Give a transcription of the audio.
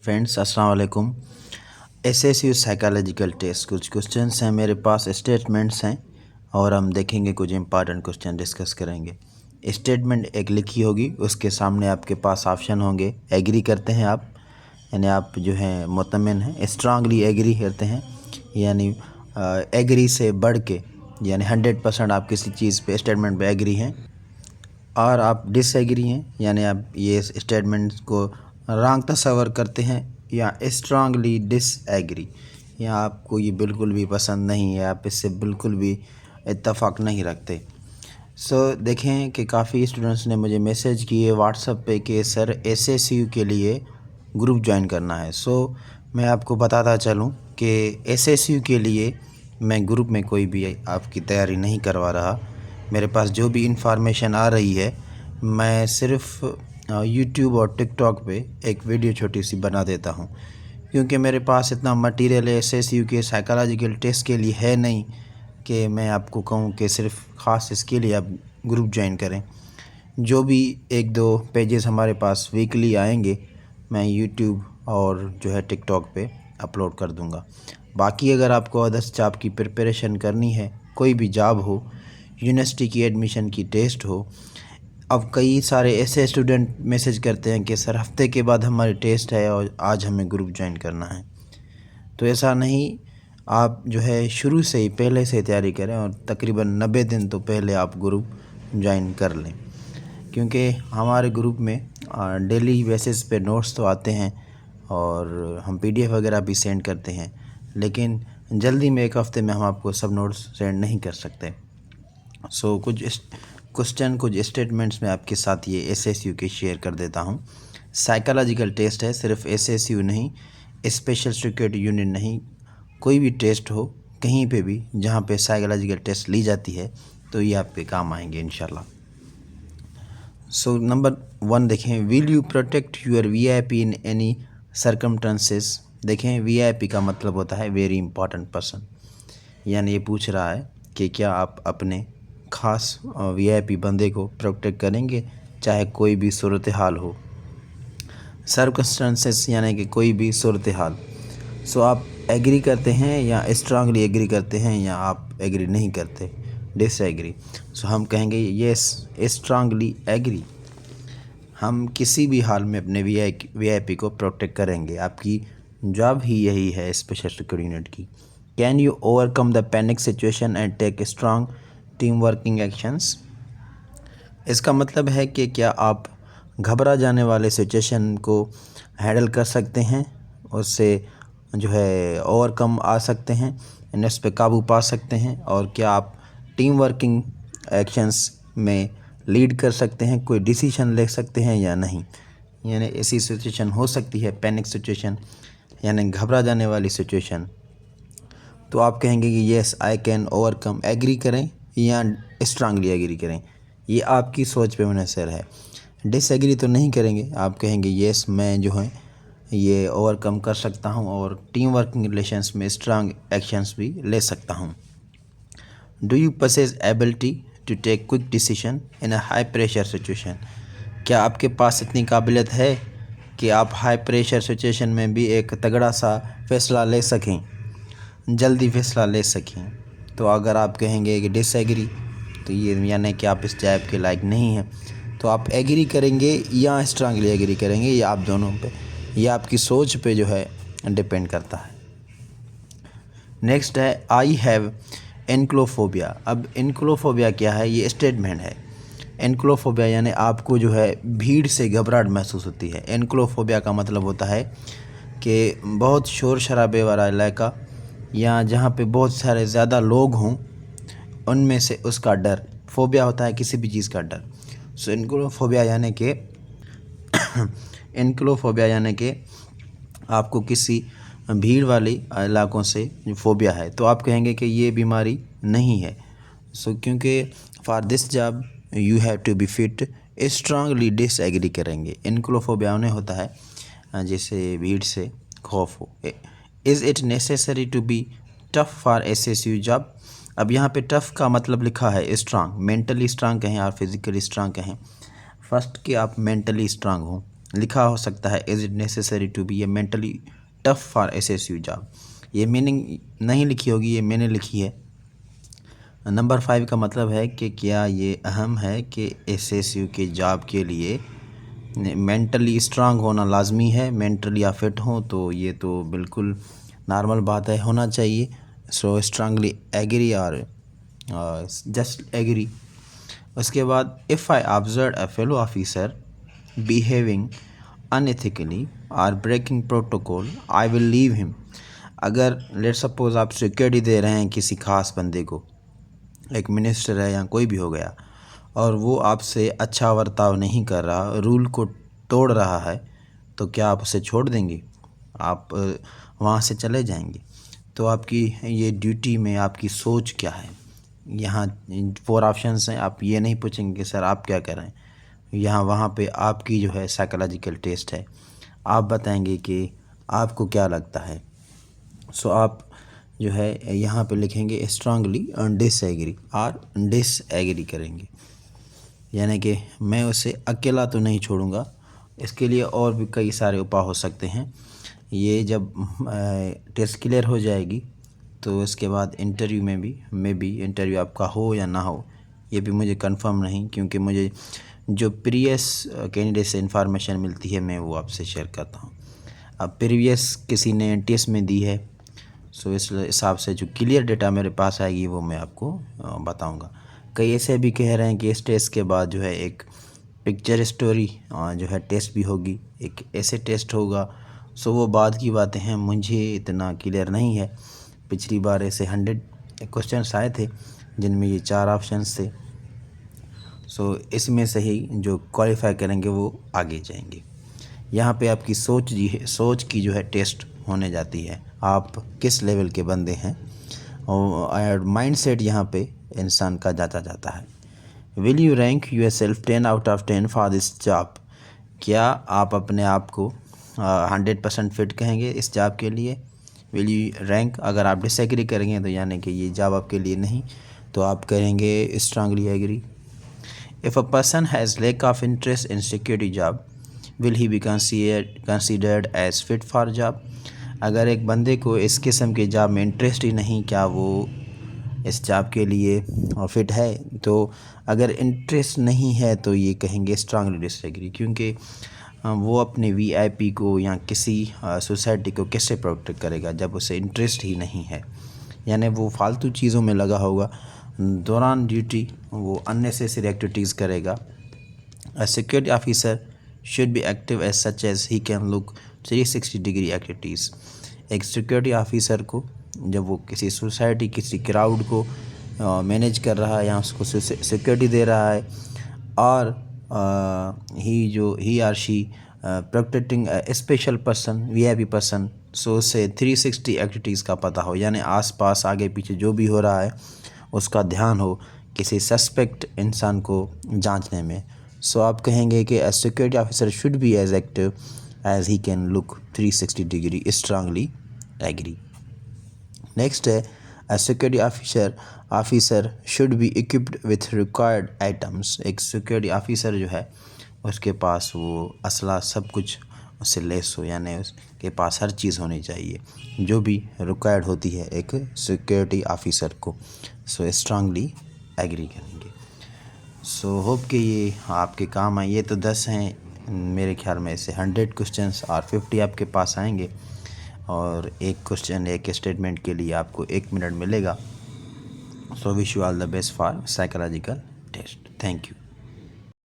Friends अस्सलाम वालेकुम। SSU psychological test कुछ क्वेश्चंस हैं मेरे पास, स्टेटमेंट्स हैं और हम देखेंगे कुछ इंपॉर्टेंट क्वेश्चन डिस्कस करेंगे। स्टेटमेंट एक लिखी होगी, उसके सामने आपके पास ऑप्शन होंगे। एग्री करते हैं आप, यानी आप जो हैं मुतमिन हैं। स्ट्रांगली एग्री करते हैं, यानी एग्री से बढ़ के, यानी 100% आप किसी चीज़ पे स्टेटमेंट पे एग्री हैं। और आप डिसएग्री हैं, यानी आप ये स्टेटमेंट को रॉन्ग तस्वर करते हैं। या स्ट्रांगली डिसएग्री, या आपको ये बिल्कुल भी पसंद नहीं है, आप इससे बिल्कुल भी इत्तेफाक नहीं रखते। देखें कि काफ़ी स्टूडेंट्स ने मुझे मैसेज किए व्हाट्सएप पे कि सर एसएसयू के लिए ग्रुप ज्वाइन करना है। मैं आपको बताता चलूँ कि एसएसयू के लिए मैं ग्रुप में कोई भी आपकी तैयारी नहीं करवा रहा। मेरे पास जो भी इंफॉर्मेशन आ रही है, मैं सिर्फ़ यूट्यूब और टिकटॉक पे एक वीडियो छोटी सी बना देता हूँ, क्योंकि मेरे पास इतना मटेरियल एसएसयू के साइकोलॉजिकल टेस्ट के लिए है नहीं कि मैं आपको कहूँ कि सिर्फ ख़ास इसके लिए आप ग्रुप ज्वाइन करें। जो भी एक दो पेजेस हमारे पास वीकली आएंगे, मैं यूट्यूब और जो है टिकटॉक पे अपलोड कर दूंगा। बाकी अगर आपको अदर्स जॉब की प्रिपरेशन करनी है, कोई भी जॉब हो, यूनिवर्सिटी की एडमिशन की टेस्ट हो, अब कई सारे ऐसे स्टूडेंट मैसेज करते हैं कि सर हफ्ते के बाद हमारी टेस्ट है और आज हमें ग्रुप ज्वाइन करना है। तो ऐसा नहीं, आप जो है शुरू से ही पहले से तैयारी करें और तकरीबन 90 दिन तो पहले आप ग्रुप ज्वाइन कर लें, क्योंकि हमारे ग्रुप में डेली बेसिस पे नोट्स तो आते हैं और हम पीडीएफ वगैरह भी सेंड करते हैं, लेकिन जल्दी में एक हफ़्ते में हम आपको सब नोट्स सेंड नहीं कर सकते। कुछ क्वेश्चन, कुछ स्टेटमेंट्स में आपके साथ ये एसएसयू के शेयर कर देता हूँ। साइकोलॉजिकल टेस्ट है, सिर्फ एसएसयू नहीं, स्पेशल सिक्योरिटी यूनिट नहीं, कोई भी टेस्ट हो कहीं पे भी जहाँ पे साइकोलॉजिकल टेस्ट ली जाती है, तो ये आपके काम आएंगे इंशाल्लाह। नंबर 1 देखें, will you protect your VIP in any circumstances. देखें, वीआईपी का मतलब होता है वेरी इंपॉर्टेंट पर्सन, यानी ये पूछ रहा है कि क्या आप अपने ख़ास वीआईपी बंदे को प्रोटेक्ट करेंगे चाहे कोई भी सूरत हाल हो। सर्कमस्टेंसेस यानी कि कोई भी सूरत हाल। आप एग्री करते हैं या स्ट्रांगली एग्री करते हैं, या आप एग्री नहीं करते, डिसएग्री। हम कहेंगे येस स्ट्रांगली एग्री, हम किसी भी हाल में अपने वीआईपी को प्रोटेक्ट करेंगे। आपकी जॉब ही यही है स्पेशल सिक्योरिटी यूनिट की। Can you overcome the panic situation and take strong team working actions. इसका मतलब है कि क्या आप घबरा जाने वाले सिचुएशन को हैंडल कर सकते हैं, उससे जो है ओवरकम आ सकते हैं, उस पर काबू पा सकते हैं, और क्या आप टीम वर्किंग एक्शंस में लीड कर सकते हैं, कोई डिसीजन ले सकते हैं या नहीं। यानी ऐसी सिचुएशन हो सकती है पैनिक सिचुएशन, यानी घबरा जाने वाली सिचुएशन, तो आप कहेंगे कि yes I can overcome, agree करें या स्ट्रांगली एग्री करें, ये आपकी सोच पे मुनहसर है। डिसएग्री तो नहीं करेंगे, आप कहेंगे येस मैं जो है ये ओवरकम कर सकता हूँ और टीम वर्किंग रिलेशंस में स्ट्रांग एक्शंस भी ले सकता हूँ। Do you possess ability to take quick decision in a high pressure situation. क्या आपके पास इतनी काबिलियत है कि आप हाई प्रेशर सिचुएशन में भी एक तगड़ा सा फैसला ले सकें, जल्दी फैसला ले सकें। तो अगर आप कहेंगे कि डिसएग्री, तो ये यानी कि आप इस जॉब के लायक नहीं हैं। तो आप एग्री करेंगे या स्ट्रांगली एग्री करेंगे, या आप दोनों पे, या आपकी सोच पे जो है डिपेंड करता है। नेक्स्ट है आई हैव एनक्लोफोबिया। अब एनक्लोफोबिया क्या है, ये स्टेटमेंट है। एनक्लोफोबिया यानी आपको जो है भीड़ से घबराहट महसूस होती है। एनक्लोफोबिया का मतलब होता है कि बहुत शोर शराबे वाला इलाका, या जहाँ पे बहुत सारे ज़्यादा लोग हों, उनमें से उसका डर। फोबिया होता है किसी भी चीज़ का डर। एनक्लोफोबिया यानी कि एनक्लोफोबिया यानी कि आपको किसी भीड़ वाली इलाकों से फोबिया है, तो आप कहेंगे कि ये बीमारी नहीं है। क्योंकि for this job you have to be fit, strongly disagree करेंगे। एनक्लोफोबिया उन्हें होता है जैसे भीड़ से खौफ हो। Is it necessary to be tough for SSU job. अब यहाँ पे टफ का मतलब लिखा है स्ट्रांग, मेंटली स्ट्रांग कहें और फिज़िकली स्ट्रांग कहें। फर्स्ट कि आप मेंटली स्ट्रांग हों, लिखा हो सकता है is it necessary to be a mentally tough for SSU job. ये मीनिंग नहीं लिखी होगी, ये मैंने लिखी है। नंबर 5 का मतलब है कि क्या ये अहम है कि SSU के जॉब के लिए मेंटली स्ट्रांग होना लाजमी है। मेंटली आप फिट हों तो ये तो बिल्कुल नॉर्मल बात है, होना चाहिए। सो स्ट्रांगली एग्री और जस्ट एग्री। उसके बाद if I observe a fellow officer behaving unethically और breaking protocol I will leave him. अगर लेट सपोज आप सिक्योरिटी दे रहे हैं किसी खास बंदे को, एक मिनिस्टर है या कोई भी हो गया, और वो आपसे अच्छा बर्ताव नहीं कर रहा, रूल को तोड़ रहा है, तो क्या आप उसे छोड़ देंगे? आप वहाँ से चले जाएंगे? तो आपकी ये ड्यूटी में आपकी सोच क्या है? यहाँ 4 ऑप्शंस हैं। आप ये नहीं पूछेंगे कि सर आप क्या कर रहे हैं, यहाँ वहाँ पे आपकी जो है साइकोलॉजिकल टेस्ट है। आप बताएंगे कि आपको क्या लगता है। सो आप जो है यहाँ पे लिखेंगे स्ट्रांगली डिसएग्री और डिसएग्री करेंगे, यानी कि मैं उसे अकेला तो नहीं छोड़ूंगा। इसके लिए और भी कई सारे उपाय हो सकते हैं। ये जब टेस्ट क्लियर हो जाएगी तो इसके बाद इंटरव्यू में भी इंटरव्यू आपका हो या ना हो, ये भी मुझे कंफर्म नहीं, क्योंकि मुझे जो प्रीवियस कैंडिडेट से इन्फॉर्मेशन मिलती है मैं वो आपसे शेयर करता हूँ। अब प्रीवियस किसी ने टेस्ट में दी है, सो इस हिसाब से जो क्लियर डेटा मेरे पास आएगी वो मैं आपको बताऊंगा। कई ऐसे भी कह रहे हैं कि इस टेस्ट के बाद जो है एक पिक्चर स्टोरी जो है टेस्ट भी होगी, एक ऐसे टेस्ट होगा। सो वो बाद की बातें हैं, मुझे इतना क्लियर नहीं है। पिछली बार ऐसे 100 क्वेश्चंस आए थे जिनमें ये 4 ऑप्शंस थे। सो इसमें से ही जो क्वालिफाई करेंगे वो आगे जाएंगे। यहाँ पे आपकी सोच की जो है टेस्ट होने जाती है, आप किस लेवल के बंदे हैं, और माइंडसेट यहाँ पे इंसान का जाता है। Will you rank yourself 10 out of 10 for this job. क्या आप अपने आप को 100% फिट कहेंगे इस जॉब के लिए? विल यू रैंक, अगर आप डिसएग्री करेंगे तो यानी कि ये जॉब आपके लिए नहीं, तो आप करेंगे strongly agree. If a person has lack of interest in security job will he be considered as fit for job. अगर एक बंदे को इस किस्म के जॉब में इंटरेस्ट ही नहीं, क्या वो इस जॉब के लिए फिट है? तो अगर इंटरेस्ट नहीं है तो ये कहेंगे स्ट्रांगली डिसएग्री, क्योंकि वो अपने VIP को या किसी सोसाइटी को कैसे प्रोटेक्ट करेगा जब उसे इंटरेस्ट ही नहीं है, यानी वो फालतू चीज़ों में लगा होगा, दौरान ड्यूटी वो अननेसेसरी एक्टिविटीज़ करेगा। A security officer should be active as such as he can look 360 degree activities. एक सिक्योरिटी ऑफिसर को जब वो किसी सोसाइटी, किसी क्राउड को मैनेज कर रहा है या उसको सिक्योरिटी दे रहा है, और he or she protecting special person, VIP person, so उसे 360 एक्टिविटीज़ का पता हो, यानी आसपास आगे पीछे जो भी हो रहा है उसका ध्यान हो किसी सस्पेक्ट इंसान को जांचने में। सो आप कहेंगे कि a security officer should be as active as he can look 360 degree, strongly agree. Next है a security officer should be equipped with required items। एक सिक्योरिटी ऑफिसर जो है उसके पास वो असला सब कुछ उससे लेस हो, यानी उसके पास हर चीज़ होनी चाहिए जो भी रिक्वायर्ड होती है एक सिक्योरिटी ऑफिसर को। सो स्ट्रांगली एग्री करेंगे। सो होप कि ये आपके काम आए। ये तो 10 हैं, मेरे ख्याल में से 100 क्वेश्चंस और 50 आपके पास आएंगे, और एक क्वेश्चन एक स्टेटमेंट के लिए आपको 1 मिनट मिलेगा। So wish you all the best for psychological test. Thank you.